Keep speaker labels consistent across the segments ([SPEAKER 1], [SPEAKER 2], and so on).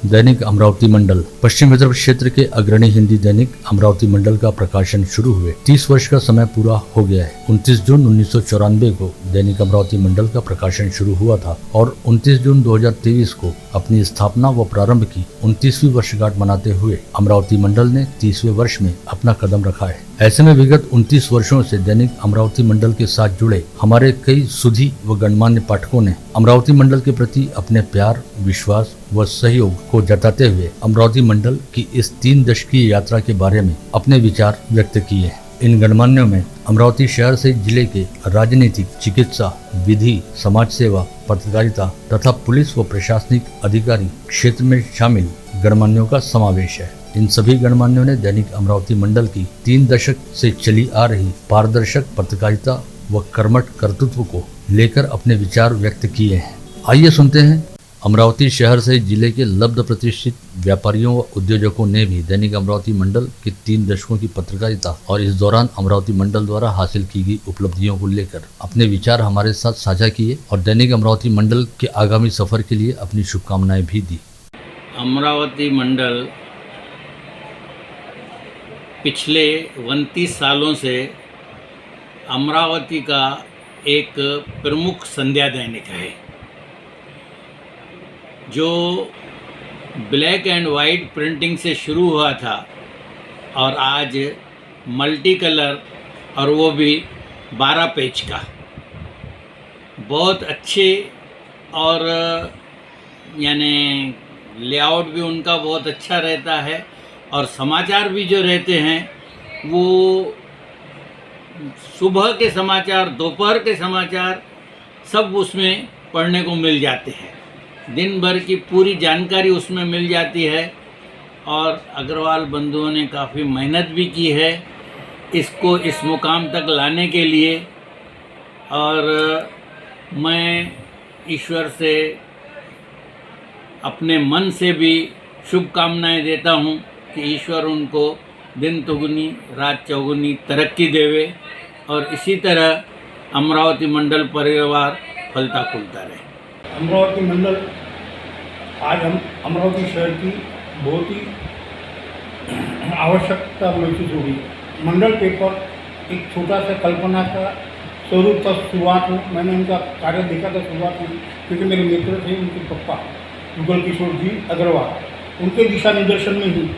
[SPEAKER 1] दैनिक अमरावती मंडल पश्चिम विदर्भ क्षेत्र के अग्रणी हिंदी दैनिक अमरावती मंडल का प्रकाशन शुरू हुए 30 वर्ष का समय पूरा हो गया है। 29 जून 1994 को दैनिक अमरावती मंडल का प्रकाशन शुरू हुआ था और 29 जून 2023 को अपनी स्थापना व प्रारंभ की 29वीं वर्षगांठ मनाते हुए अमरावती मंडल ने 30वें वर्ष में अपना कदम रखा है। ऐसे में विगत 29 वर्षों से दैनिक अमरावती मंडल के साथ जुड़े हमारे कई सुधी व गणमान्य पाठकों ने अमरावती मंडल के प्रति अपने प्यार, विश्वास व सहयोग को जताते हुए अमरावती मंडल की इस 3 दशकीय यात्रा के बारे में अपने विचार व्यक्त किए। इन गणमान्यों में अमरावती शहर से जिले के राजनीतिक, चिकित्सा, विधि, समाज सेवा, पत्रकारिता तथा पुलिस व प्रशासनिक अधिकारी क्षेत्र में शामिल गणमान्यों का समावेश है। इन सभी गणमान्यों ने दैनिक अमरावती मंडल की 3 दशक से चली आ रही पारदर्शक पत्रकारिता व कर्मठ कर्तृत्व को लेकर अपने विचार व्यक्त किए हैं। आइए सुनते हैं। अमरावती शहर से जिले के लब्ध प्रतिष्ठित व्यापारियों व उद्योजकों ने भी दैनिक अमरावती मंडल के 3 दशकों की पत्रकारिता और इस दौरान अमरावती मंडल द्वारा हासिल की गई उपलब्धियों को लेकर अपने विचार हमारे साथ साझा किए और दैनिक अमरावती मंडल के आगामी सफर के लिए अपनी शुभकामनाएं भी दी।
[SPEAKER 2] अमरावती मंडल पिछले 29 सालों से अमरावती का एक प्रमुख संध्या दैनिक है, जो ब्लैक एंड वाइट प्रिंटिंग से शुरू हुआ था और आज मल्टी कलर और वो भी 12 पेज का बहुत अच्छे और यानी लेआउट भी उनका बहुत अच्छा रहता है और समाचार भी जो रहते हैं वो सुबह के समाचार, दोपहर के समाचार सब उसमें पढ़ने को मिल जाते हैं। दिन भर की पूरी जानकारी उसमें मिल जाती है और अग्रवाल बंधुओं ने काफ़ी मेहनत भी की है इसको इस मुकाम तक लाने के लिए और मैं ईश्वर से अपने मन से भी शुभकामनाएं देता हूं कि ईश्वर उनको दिन दुगुनी रात चौगुनी तरक्की देवे और इसी तरह अमरावती मंडल परिवार फलता फूलता रहे।
[SPEAKER 3] अमरावती मंडल आज हम अमरावती शहर की बहुत ही आवश्यकता महसूस होगी। मंडल पेपर एक छोटा सा कल्पना का स्वरूप था शुरुआत में। मैंने उनका कार्य देखा था शुरुआत में, क्योंकि मेरे मित्र थे उनके पप्पा युगल किशोर जी अग्रवाल, उनके दिशा निर्देशन में ही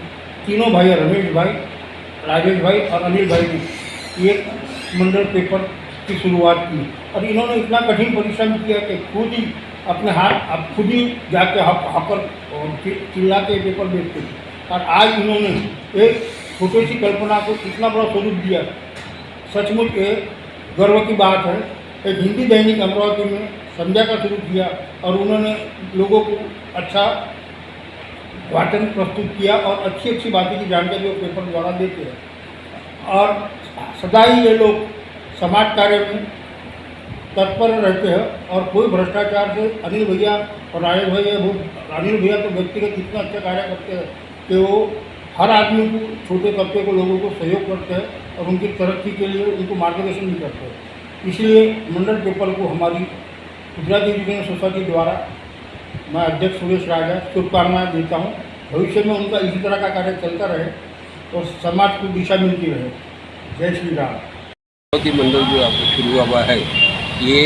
[SPEAKER 3] तीनों भाई, रमेश भाई, राजेश भाई और अनिल भाई ने ये मंडल पेपर की शुरुआत की और इन्होंने इतना कठिन परिश्रम किया कि खुद ही अपने हाथ अब खुद ही जाके हापर और चिल्ला के पेपर बेचते थे और आज इन्होंने एक छोटी सी कल्पना को इतना बड़ा स्वरूप दिया। सचमुच ये गर्व की बात है। एक हिंदी दैनिक अमरावती में संध्या का शुरू किया और उन्होंने लोगों को अच्छा वाचन प्रस्तुत किया और अच्छी अच्छी बातें की जानकारी वो पेपर द्वारा देते हैं और सदा ही ये लोग समाज कार्य में तत्पर रहते हैं और कोई भ्रष्टाचार से अनिल भैया और राजेश भैया, वो अनिल भैया तो व्यक्तिगत इतना अच्छा कार्य करते हैं कि वो हर आदमी को, छोटे तबके को, लोगों को सहयोग करते हैं और उनकी तरक्की के लिए उनको मार्गदर्शन भी करते हैं। इसलिए मंडल पेपर को हमारी गुजराती एजुकेशन सोसाइटी द्वारा मैं अध्यक्ष सुरेश राजा शुभकामनाएं देता हूँ। भविष्य में उनका इसी तरह का कार्य चलता रहे और समाज को दिशा मिलती रहे। जय श्री राम।
[SPEAKER 4] अमरावती मंडल जो आपको शुरू हुआ है, ये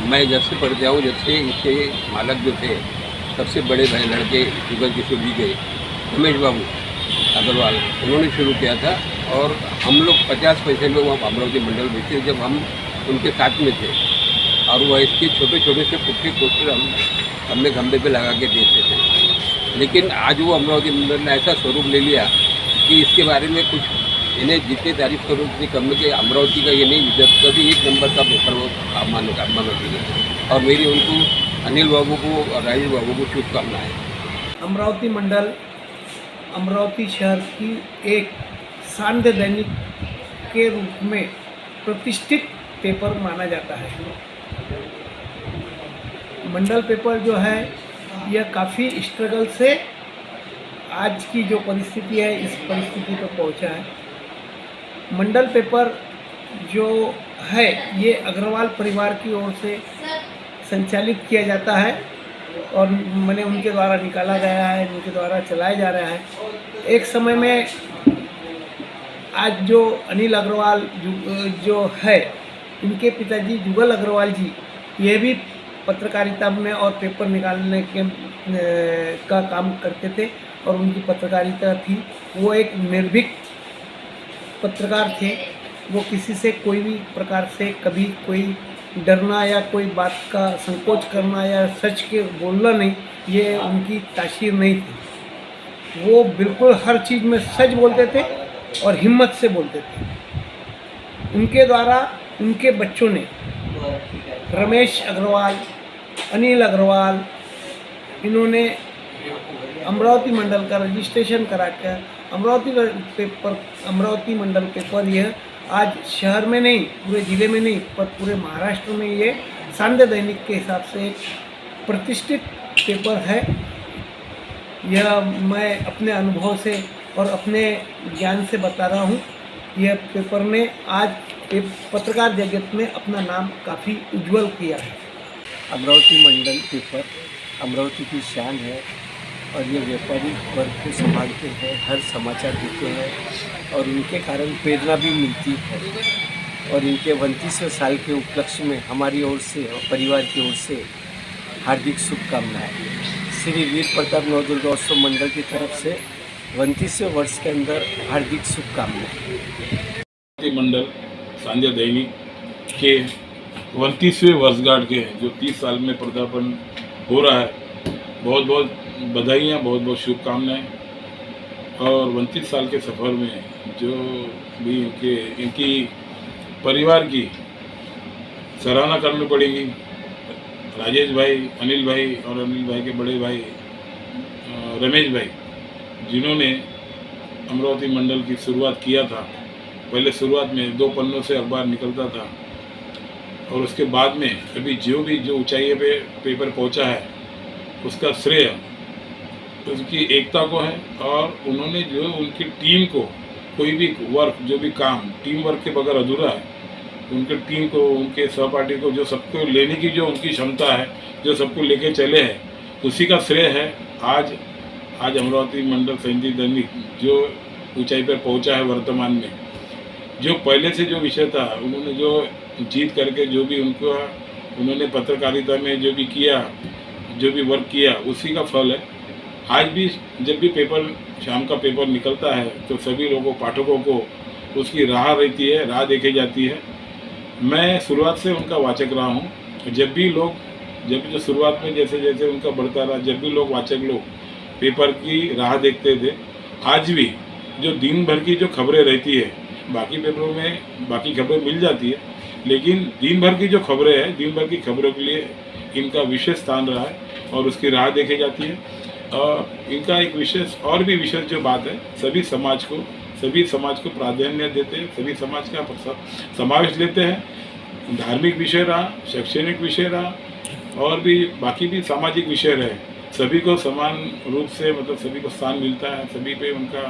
[SPEAKER 4] मैं जब से पढ़ गया हूँ, जब से इसके मालक जो थे सबसे बड़े भाई लड़के युगल किशोर जी के रमेश बाबू अग्रवाल, उन्होंने शुरू किया था और हम लोग 50 पैसे में वहाँ अमरावती मंडल बेचते जब हम उनके साथ में थे और वह इसके छोटे छोटे से पुट्टे पोस्टर हम अपने खंभे पे लगा के देते थे। लेकिन आज वो अमरावती मंडल ने ऐसा स्वरूप ले लिया कि इसके बारे में कुछ इन्हें जितनी तारीफ करो उतनी कम के अमरावती का ये नहीं, जब कभी 1 नंबर का पेपर वो मानती है और मेरी उनको अनिल बाबू को और राजेश बाबू को शुभकामनाएं।
[SPEAKER 5] अमरावती मंडल अमरावती शहर की एक शानदार दैनिक के रूप में प्रतिष्ठित पेपर माना जाता है। मंडल पेपर जो है यह काफ़ी स्ट्रगल से आज की जो परिस्थिति है इस परिस्थिति पर पहुंचा है। मंडल पेपर जो है ये अग्रवाल परिवार की ओर से संचालित किया जाता है और मैंने उनके द्वारा निकाला गया है, उनके द्वारा चलाया जा रहा है। एक समय में आज जो अनिल अग्रवाल जो है, इनके पिताजी जुगल अग्रवाल जी, ये भी पत्रकारिता में और पेपर निकालने के का काम करते थे और उनकी पत्रकारिता थी। वो एक निर्भीक पत्रकार थे। वो किसी से कोई भी प्रकार से कभी कोई डरना या कोई बात का संकोच करना या सच के बोलना नहीं, ये उनकी तासीर नहीं थी। वो बिल्कुल हर चीज़ में सच बोलते थे और हिम्मत से बोलते थे। उनके द्वारा उनके बच्चों ने रमेश अग्रवाल, अनिल अग्रवाल, इन्होंने अमरावती मंडल का रजिस्ट्रेशन करा कर अमरावती मंडल पेपर यह आज शहर में नहीं, पूरे ज़िले में नहीं, पर पूरे महाराष्ट्र में ये सांध्य दैनिक के हिसाब से एक प्रतिष्ठित पेपर है। यह मैं अपने अनुभव से और अपने ज्ञान से बता रहा हूँ। यह पेपर ने आज पत्रकार जगत में अपना नाम काफ़ी उज्जवल किया है।
[SPEAKER 6] अमरावती मंडल पेपर अमरावती की शान है और ये व्यापारी वर्ग को संभालते हैं, हर समाचार देते हैं और उनके कारण प्रेरणा भी मिलती है। और इनके 29वें साल के उपलक्ष्य में हमारी ओर से और परिवार की ओर से हार्दिक शुभकामनाएं। श्री वीर प्रताप नवदुर्गोत्सव मंडल की तरफ से 29वें वर्ष के अंदर हार्दिक शुभकामनाएं।
[SPEAKER 7] मंडल सांध्य दैनिक के 29वें वर्षगांठ के जो 30 साल में पदार्पण हो रहा है, बहुत बहुत बधाइयाँ, बहुत बहुत शुभकामनाएं। और 29 साल के सफ़र में जो भी इनकी परिवार की सराहना करनी पड़ेगी। राजेश भाई, अनिल भाई और अनिल भाई के बड़े भाई रमेश भाई, जिन्होंने अमरावती मंडल की शुरुआत किया था। पहले शुरुआत में 2 पन्नों से अखबार निकलता था और उसके बाद में अभी जो ऊंचाई पे पेपर पहुंचा है, उसका श्रेय उसकी एकता को है। और उन्होंने जो उनकी टीम को कोई भी वर्क, जो भी काम टीम वर्क के बगैर अधूरा है, उनके टीम को, उनके सहपाठी को, जो सबको लेने की जो उनकी क्षमता है, जो सबको लेके चले हैं, उसी का श्रेय है आज अमरावती मंडल सांध्य दैनिक जो ऊंचाई पर पहुंचा है। वर्तमान में जो पहले से जो विषय था, उन्होंने जो जीत करके जो भी उन्होंने पत्रकारिता में जो भी किया, जो भी वर्क किया, उसी का फल है। आज भी जब भी पेपर, शाम का पेपर निकलता है, तो सभी लोगों, पाठकों को उसकी राह रहती है, राह देखी जाती है। मैं शुरुआत से उनका वाचक रहा हूँ। जब भी जो शुरुआत में जैसे जैसे उनका बढ़ता रहा, जब भी वाचक लोग पेपर की राह देखते थे, आज भी जो दिन भर की जो खबरें रहती है, बाकी पेपरों में बाकी खबरें मिल जाती है, लेकिन दिन भर की जो खबरें हैं, दिन भर की खबरों के लिए इनका विशेष स्थान रहा है और उसकी राह देखी जाती है। और इनका एक विशेष जो बात है, सभी समाज को प्राधान्य देते हैं, सभी समाज का समावेश लेते हैं। धार्मिक विषय रहा, शैक्षणिक विषय रहा और भी बाकी भी सामाजिक विषय रहे, सभी को समान रूप से सभी को स्थान मिलता है। सभी पे उनका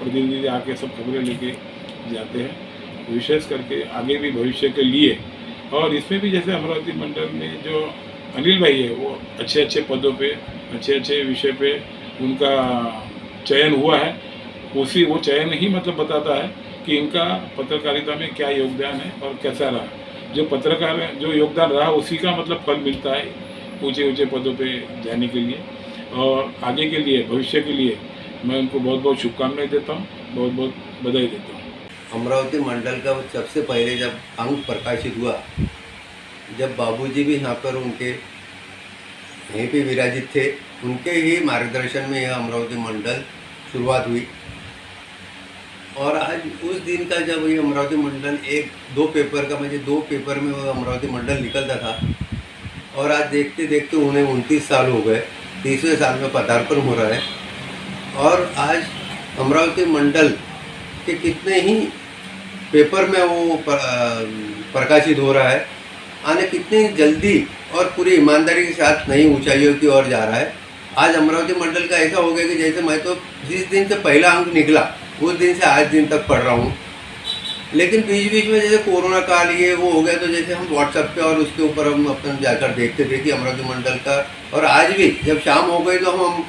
[SPEAKER 7] प्रतिनिधि आके सब खबरें लेके जाते हैं, विशेष करके आगे भी भविष्य के लिए। और इसमें भी जैसे अमरावती मंडल में जो अनिल भाई है, वो अच्छे पदों पे, अच्छे विषय पे उनका चयन हुआ है। वो चयन ही बताता है कि इनका पत्रकारिता में क्या योगदान है और कैसा रहा। जो योगदान रहा, उसी का फल मिलता है ऊंचे पदों पे जाने के लिए और आगे के लिए, भविष्य के लिए। मैं उनको बहुत बहुत शुभकामनाएं देता हूँ, बहुत बहुत बधाई देता हूँ।
[SPEAKER 8] अमरावती मंडल का सबसे पहले जब अंक प्रकाशित हुआ, जब बाबूजी भी यहाँ पर उनके यहीं पे विराजित थे, उनके ही मार्गदर्शन में यह अमरावती मंडल शुरुआत हुई। और आज उस दिन का जब ये अमरावती मंडल 1-2 पेपर का, मुझे 2 पेपर में वो अमरावती मंडल निकलता था और आज देखते देखते उन्हें 29 साल हो गए, 30वें साल में पदार्पण हो रहा है। और आज अमरावती मंडल के कितने ही पेपर में वो प्रकाशित हो रहा है, आने कितनी जल्दी और पूरी ईमानदारी के साथ नई ऊंचाइयों की ओर जा रहा है। आज अमरावती मंडल का ऐसा हो गया कि जैसे मैं तो जिस दिन से पहला अंक निकला, उस दिन से आज दिन तक पढ़ रहा हूँ। लेकिन बीच बीच में जैसे कोरोना काल ये वो हो गया, तो जैसे हम व्हाट्सएप पे और उसके ऊपर हम अपन जाकर देखते थे कि अमरावती मंडल का, और आज भी जब शाम हो गई तो हम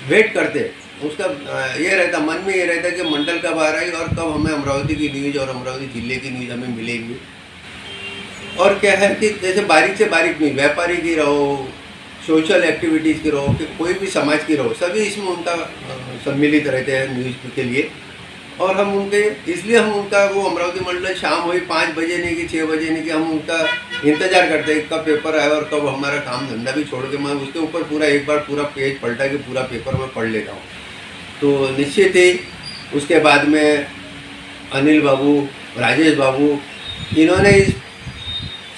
[SPEAKER 8] वेट करते, उसका ये रहता, मन में ये रहता कि मंडल कब आ रहा है और कब हमें अमरावती की न्यूज़ और अमरावती ज़िले की न्यूज़ हमें मिलेगी। और क्या है कि जैसे बारीक से बारीक न्यूज़, व्यापारी की रहो, सोशल एक्टिविटीज़ की रहो, कि कोई भी समाज की रहो, सभी इसमें उनका सम्मिलित रहते हैं न्यूज़ के लिए। और हम उनके, इसलिए हम उनका वो अमरावती मंडल शाम हुई 5 बजे नहीं कि 6 बजे नहीं कि हम उनका इंतज़ार करते हैं कब पेपर आए और कब हमारा काम धंधा भी छोड़ के मैं उसके ऊपर पूरा एक बार पूरा पेज पलटा के पूरा पेपर मैं पढ़ लेता हूँ। तो निश्चित ही उसके बाद में अनिल बाबू, राजेश बाबू, इन्होंने इस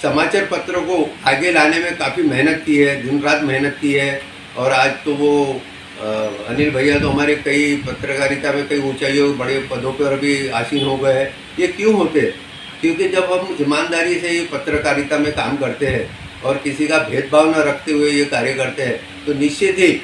[SPEAKER 8] समाचार पत्र को आगे लाने में काफ़ी मेहनत की है, दिन रात मेहनत की है। और आज तो वो अनिल भैया तो हमारे कई पत्रकारिता में कई ऊंचाइयों बड़े पदों पर भी आसीन हो गए हैं। ये क्यों होते? क्योंकि जब हम ईमानदारी से ये पत्रकारिता में काम करते हैं और किसी का भेदभाव न रखते हुए ये कार्य करते हैं, तो निश्चित ही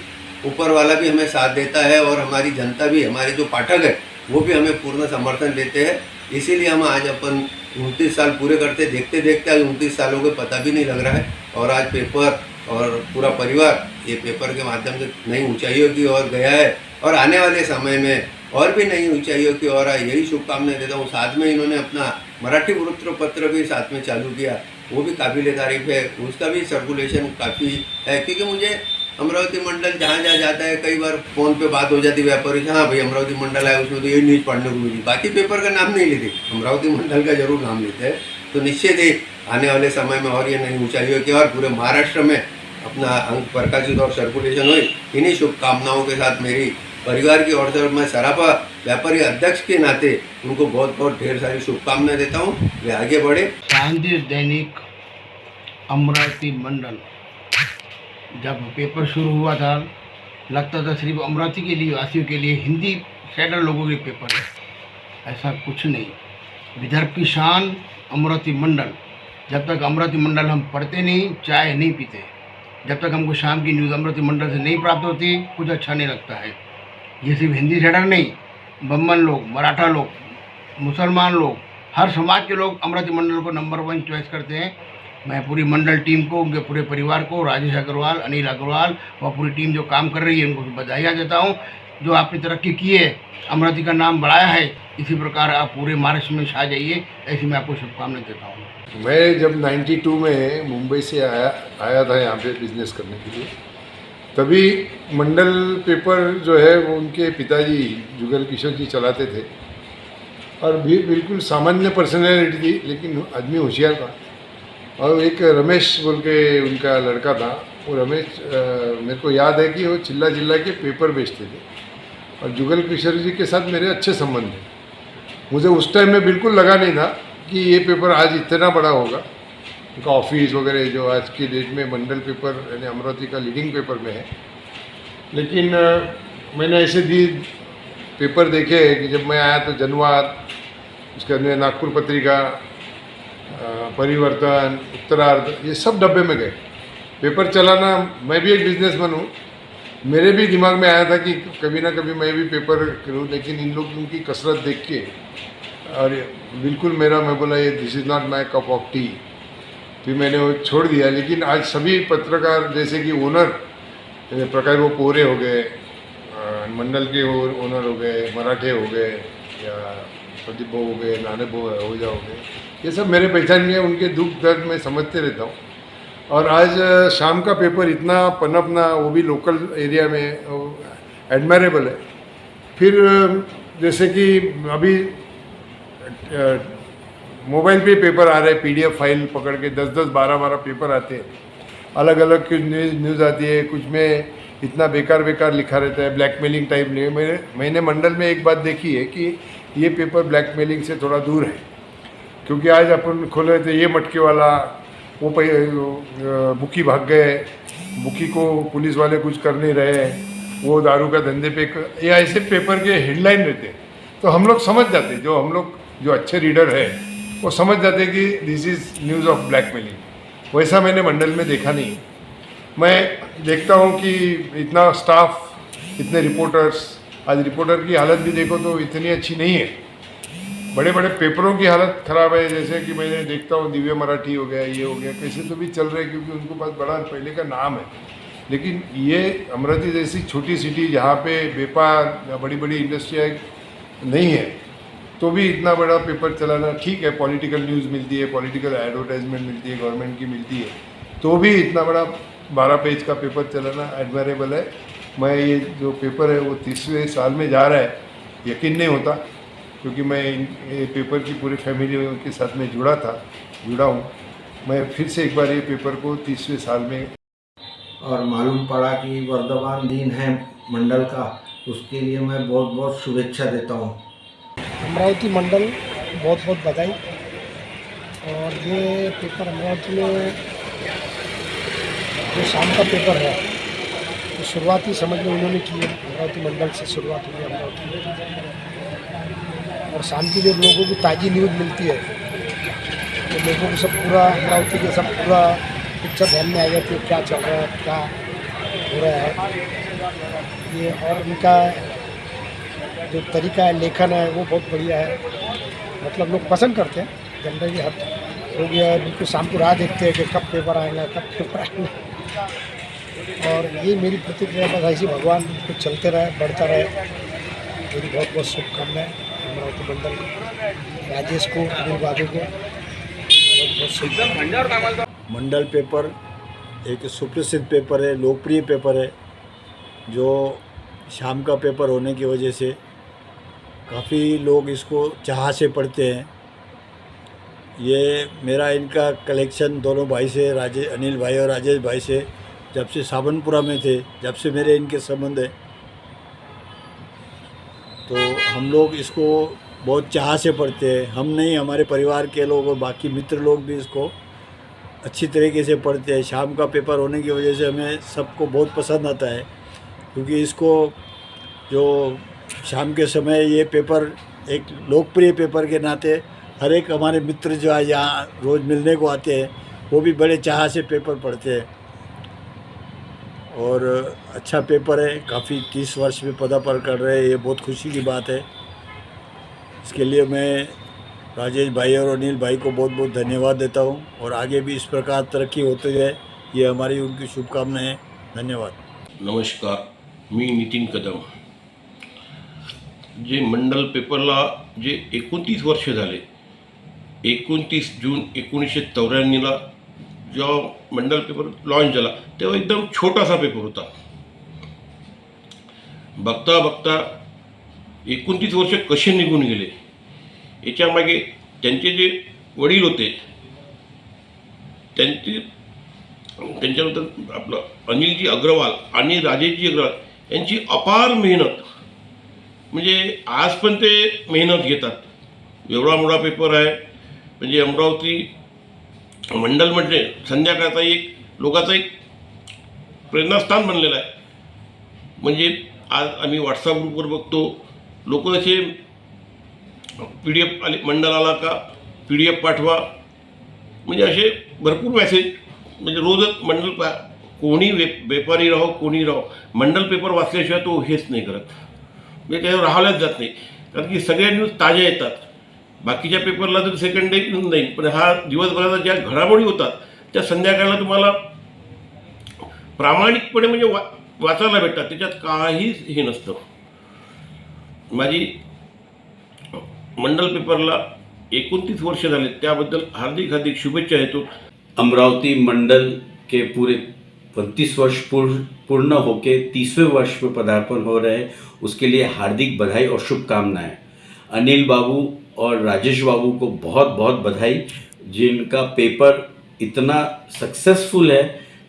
[SPEAKER 8] ऊपर वाला भी हमें साथ देता है और हमारी जनता भी, हमारे जो पाठक है वो भी हमें पूर्ण समर्थन देते हैं। इसीलिए हम आज अपन 29 साल पूरे करते, देखते देखते आज 29 सालों को पता भी नहीं लग रहा है। और आज पेपर और पूरा परिवार ये पेपर के माध्यम से नई ऊंचाइयों की ओर गया है और आने वाले समय में और भी नई ऊंचाइयों की ओर यही शुभकामनाएं देता हूँ। साथ में इन्होंने अपना मराठी वृत्तपत्र भी साथ में चालू किया, वो भी काबिल तारीफ है, उसका भी सर्कुलेशन काफ़ी है। क्योंकि मुझे अमरावती मंडल जहाँ जहाँ जाता है कई बार फ़ोन पे बात हो जाती है व्यापारी से, हाँ भाई अमरावती मंडल आया उसमें तो ये न्यूज़ पढ़ने को मिली, बाकी पेपर का नाम नहीं लेते, अमरावती मंडल का जरूर नाम लेते हैं। तो निश्चित ही आने वाले समय में और ये नई ऊंचाइयों की और पूरे महाराष्ट्र में अपना अंक प्रकाशित और सर्कुलेशन हुई। इन्हीं शुभकामनाओं के साथ मेरी परिवार की ओर से मैं सराफा व्यापारी अध्यक्ष के नाते उनको बहुत बहुत ढेर सारी शुभकामनाएं देता हूँ, वे आगे बढ़े।
[SPEAKER 3] शांति दैनिक अमरावती मंडल जब पेपर शुरू हुआ था, लगता था सिर्फ अमरावती के लिए, वासियों के लिए, हिंदी सेडर लोगों के पेपर है। ऐसा कुछ नहीं। विदर्भ की शान अमरावती मंडल। जब तक अमरावती मंडल हम पढ़ते नहीं, चाय नहीं पीते, जब तक हमको शाम की न्यूज़ अमरावती मंडल से नहीं प्राप्त होती, कुछ अच्छा नहीं लगता है। ये सिर्फ हिंदी सेडर नहीं, बम्बन लोग, मराठा लोग, मुसलमान लोग, हर समाज के लोग अमरावती मंडल को नंबर 1 चॉइस करते हैं। मैं पूरी मंडल टीम को, उनके पूरे परिवार को, राजेश अग्रवाल, अनिल अग्रवाल और पूरी टीम जो काम कर रही है उनको बधाइयाँ देता हूँ। जो आपने तरक्की की है, अमरावती का नाम बढ़ाया है, इसी प्रकार आप पूरे महाराष्ट्र में छा जाइए, ऐसी मैं आपको शुभकामनाएं देता हूँ।
[SPEAKER 9] मैं जब 92 में मुंबई से आया था यहाँ पे बिज़नेस करने के लिए, तभी मंडल पेपर जो है वो उनके पिताजी जुगल किशोर जी चलाते थे। और भी बिल्कुल सामान्य पर्सनैलिटी थी, लेकिन आदमी होशियार था। और एक रमेश बोल के उनका लड़का था, वो रमेश मेरे को याद है कि वो चिल्ला चिल्ला के पेपर बेचते थे। और जुगल किशोर जी के साथ मेरे अच्छे संबंध थे। मुझे उस टाइम में बिल्कुल लगा नहीं था कि ये पेपर आज इतना बड़ा होगा। उनका ऑफिस वगैरह जो आज की डेट में मंडल पेपर यानी अमरावती का लीडिंग पेपर में है। लेकिन मैंने ऐसे भी पेपर देखे कि जब मैं आया तो जनवाद, उसके अंदर नागपुर पत्रिका, परिवर्तन, उत्तरार्ध, ये सब डब्बे में गए। पेपर चलाना, मैं भी एक बिजनेसमैन हूँ, मेरे भी दिमाग में आया था कि कभी ना कभी मैं भी पेपर करूँ। लेकिन इन लोगों की कसरत देख के और बिल्कुल मैं बोला ये this is not my cup of T, फिर मैंने वो छोड़ दिया। लेकिन आज सभी पत्रकार जैसे कि ओनर प्रकाश वो पोरे हो गए, मंडल के ओनर हो गए, मराठे हो गए, या प्रदीप भाऊ हो गए, नाने भाऊ हो गए, ये सब मेरे पहचान के, उनके दुख दर्द मैं समझते रहता हूँ। और आज शाम का पेपर इतना पनपना, वो भी लोकल एरिया में, एडमायरेबल है। फिर जैसे कि अभी मोबाइल पे पेपर आ रहे हैं, PDF फाइल पकड़ के 10-10, 12-12 पेपर आते हैं, अलग अलग की न्यूज़ आती है। कुछ में इतना बेकार लिखा रहता है, ब्लैकमेलिंग टाइप नहीं। मैंने मंडल में एक बात देखी है कि ये पेपर ब्लैकमेलिंग से थोड़ा दूर है। क्योंकि आज अपन खोले तो ये मटके वाला, वो बुकी भाग गए, बुकी को पुलिस वाले कुछ कर नहीं रहे, वो दारू का धंधे पे, ये ऐसे पेपर के हेडलाइन रहते हैं। तो हम लोग समझ जाते, जो अच्छे रीडर है वो समझ जाते कि this is news of blackmailing. वैसा मैंने मंडल में देखा नहीं। मैं देखता हूँ कि इतना स्टाफ, इतने रिपोर्टर्स, आज रिपोर्टर की हालत भी देखो तो इतनी अच्छी नहीं है। बड़े बड़े पेपरों की हालत ख़राब है, जैसे कि मैंने देखता हूँ दिव्य मराठी हो गया, ये हो गया, कैसे तो भी चल रहे हैं क्योंकि उनको पास बड़ा पहले का नाम है। लेकिन ये अमरावती जैसी छोटी सिटी जहाँ पे व्यापार या बड़ी बड़ी इंडस्ट्रियाँ नहीं है तो भी इतना बड़ा पेपर चलाना ठीक है। पॉलिटिकल न्यूज़ मिलती है, पॉलिटिकल एडवर्टाइजमेंट मिलती है, गवर्नमेंट की मिलती है, तो भी इतना बड़ा 12 पेज का पेपर चलाना एडमायरेबल है। मैं ये जो पेपर है वो 30वें साल में जा रहा है, यकीन नहीं होता क्योंकि मैं ये पेपर की पूरी फैमिली के साथ में जुड़ा हूँ। मैं फिर से एक बार ये पेपर को 30वें साल में
[SPEAKER 10] और मालूम पड़ा कि वर्धमान दिन है मंडल का, उसके लिए मैं बहुत बहुत शुभेच्छा देता हूँ।
[SPEAKER 5] अमरावती मंडल बहुत बहुत बधाई। और ये पेपर अमरावती में जो शाम का पेपर है तो शुरुआत ही समझ में उन्होंने की है, अमरावती मंडल से शुरुआत हुई अमरावती में। और शाम की जो लोगों को ताज़ी न्यूज़ मिलती है तो लोगों को सब पूरा अमरावती के सब पूरा पिक्चर ध्यान में आ जाती है, क्या चल रहा है, क्या हो रहा है ये। और उनका जो तरीका है लेखन है वो बहुत बढ़िया है, मतलब लोग पसंद करते हैं। जनरली हर हो गया है बिल्कुल शाम को राह देखते हैं कि कब पेपर आएगा, कब पेपर आएगा। और ये मेरी प्रतिक्रिया बस ऐसी, भगवान कुछ चलते रहे, बढ़ता रहे। मेरी बहुत बहुत शुभकामनाएं अमरावती मंडल को, राजेश को, अनिल बाबू को बहुत बहुत शुभकामनाएं।
[SPEAKER 10] मंडल पेपर एक सुप्रसिद्ध पेपर है, लोकप्रिय पेपर है, जो शाम का पेपर होने की वजह से काफ़ी लोग इसको चाह से पढ़ते हैं। ये मेरा इनका कलेक्शन दोनों भाई से, अनिल भाई और राजेश भाई से, जब से सावनपुरा में थे, जब से मेरे इनके संबंध है, तो हम लोग इसको बहुत चाह से पढ़ते हैं। हम नहीं, हमारे परिवार के लोग और बाकी मित्र लोग भी इसको अच्छी तरीके से पढ़ते हैं। शाम का पेपर होने की वजह से हमें सबको बहुत पसंद आता है, क्योंकि इसको जो शाम के समय ये पेपर एक लोकप्रिय पेपर के नाते हर एक हमारे मित्र जो है यहाँ रोज़ मिलने को आते हैं वो भी बड़े चाह से पेपर पढ़ते हैं। और अच्छा पेपर है, काफ़ी 30 वर्ष में पदार्पण कर रहे हैं, ये बहुत खुशी की बात है। इसके लिए मैं राजेश भाई और अनिल भाई को बहुत बहुत धन्यवाद देता हूँ और आगे भी इस प्रकार तरक्की होते जाए, ये हमारी उनकी शुभकामनाएं हैं। धन्यवाद।
[SPEAKER 11] नमस्कार, मी नितीन कदम। जे मंडल पेपरला जे 29 वर्ष झाले, 29 जून 1994ला जेव्हा मंडल पेपर लॉन्च झाला तेव्हा एकदम छोटासा पेपर होता। बघता बघता 29 वर्ष कसे निघून गेले याच्यामागे त्यांचे जे वडील होते, त्यांच्यानंतर आपलं अनिलजी अग्रवाल आणि राजेशजी अग्रवाल यांची अपार मेहनत, म्हणजे आज पण ते मेहनत घेतात। एवढा मोठा पेपर आहे, म्हणजे अमरावती मंडल म्हणजे संध्याकाळचा एक लोकांचा एक प्रेरणास्थान बनलेला आहे। म्हणजे आज आम्ही व्हॉट्सअप ग्रुपवर बघतो लोक असे PDF आले, मंडल आला का PDF पाठवा, म्हणजे असे भरपूर मेसेज, म्हणजे रोजच मंडल कोणी व्यापारी राहो कोणी राहो, मंडल पेपर वाचल्याशिवाय तो हेच नाही करत, म्हणजे त्याच्यावर राहायलाच जात नाही। कारण की सगळ्या न्यूज ताज्या येतात। बाकीच्या पेपरला तर सेकंड डे येऊन जाईल, पण हा दिवसभराचा ज्या घडामोडी होतात त्या संध्याकाळला तुम्हाला प्रामाणिकपणे म्हणजे वाचायला भेटतात, त्याच्यात काहीच हे नसतं। माझी मंडल पेपरला 29 वर्ष झाले, त्याबद्दल हार्दिक हार्दिक शुभेच्छा देतो।
[SPEAKER 12] अमरावती मंडल के पूरे 29 वर्ष पूर्ण होके 30वें वर्ष में पदार्पण हो रहे हैं, उसके लिए हार्दिक बधाई और शुभकामनाएं। अनिल बाबू और राजेश बाबू को बहुत बहुत बधाई, जिनका पेपर इतना सक्सेसफुल है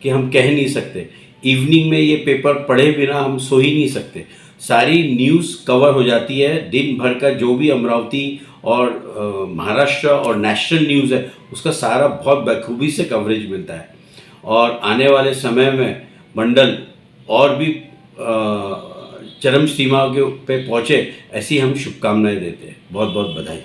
[SPEAKER 12] कि हम कह नहीं सकते। इवनिंग में ये पेपर पढ़े बिना हम सो ही नहीं सकते। सारी न्यूज़ कवर हो जाती है, दिन भर का जो भी अमरावती और महाराष्ट्र और नेशनल न्यूज़ है उसका सारा बहुत बखूबी से कवरेज मिलता है। और आने वाले समय में मंडल और भी चरम सीमा के पे पहुँचे, ऐसी हम शुभकामनाएं देते हैं। बहुत बहुत बधाई।